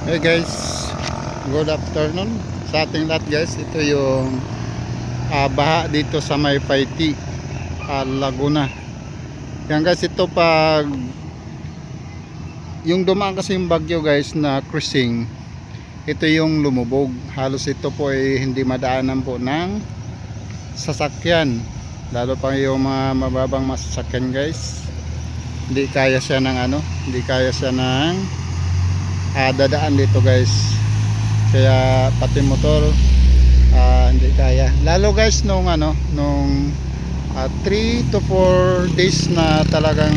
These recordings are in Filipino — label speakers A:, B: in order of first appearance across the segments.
A: Hey guys, good afternoon sa ating lahat guys. Ito yung baha dito sa may Paiti, Laguna. Yan guys, ito pag yung dumaan kasi yung bagyo guys na cruising, ito yung lumubog. Halos ito po ay hindi madaanan po ng sasakyan, lalo pa yung mga mababang masasakyan guys. Hindi kaya siya ng hindi kaya siya ng dadaan dito guys. Kaya pati motor hindi kaya, lalo guys nung 3 to 4 days na talagang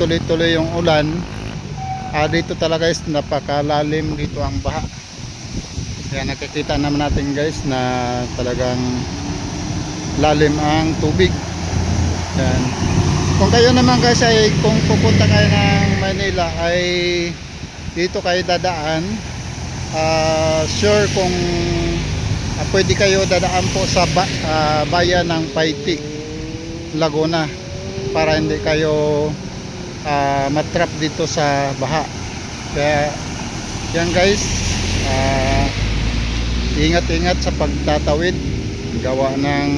A: tuloy-tuloy yung ulan. Dito talaga guys, napakalalim dito ang baha. Kaya nakikita naman natin guys na talagang lalim ang tubig. Yan. Kung kayo naman guys ay kung pupunta kayo ng Manila ay dito kayo dadaan, sure kung pwede kayo dadaan po sa bayan ng Paiti, Laguna, para hindi kayo matrap dito sa baha. Kaya yan guys, ingat-ingat sa pagtatawid, gawa ng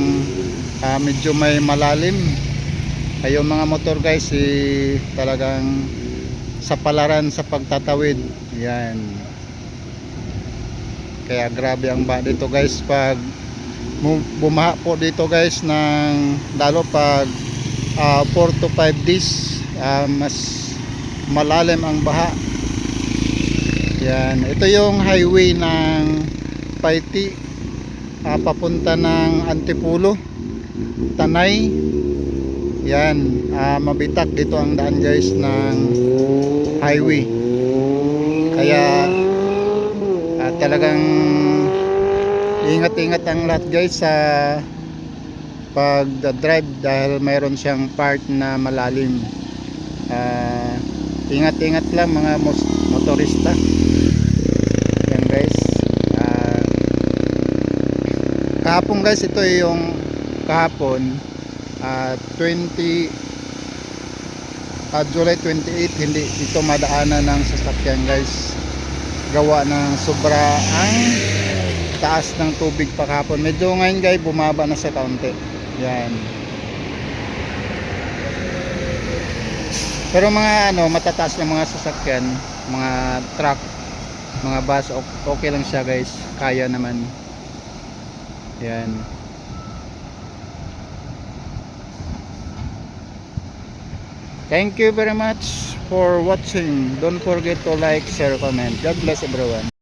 A: medyo may malalim. Ayun mga motor guys, talagang sa palaran sa pagtatawid. Yan. Kaya grabe ang baha dito guys pag bumaha po dito guys, ng lalo pag 4 to 5 days, mas malalim ang baha. Yan. Ito yung highway ng Paiti, papunta ng Antipolo, Tanay. Yan. Mabitak dito ang daan guys ng highway. Kaya talagang ingat-ingat ang lahat guys sa pag-drive dahil mayroon siyang part na malalim. Ingat-ingat lang mga motorista. Yan guys. Kahapon guys, ito yung kahapon, July 28, hindi ito madaanan ng sasakyan guys, gawa ng sobra ang taas ng tubig pa kahapon. Medyo ngayon guys bumaba na sa kaunti. Yan. Pero mga matataas na mga sasakyan, mga truck, mga bus, okay lang siya guys, kaya naman. Yan. Thank you very much for watching. Don't forget to like, share, comment. God bless everyone.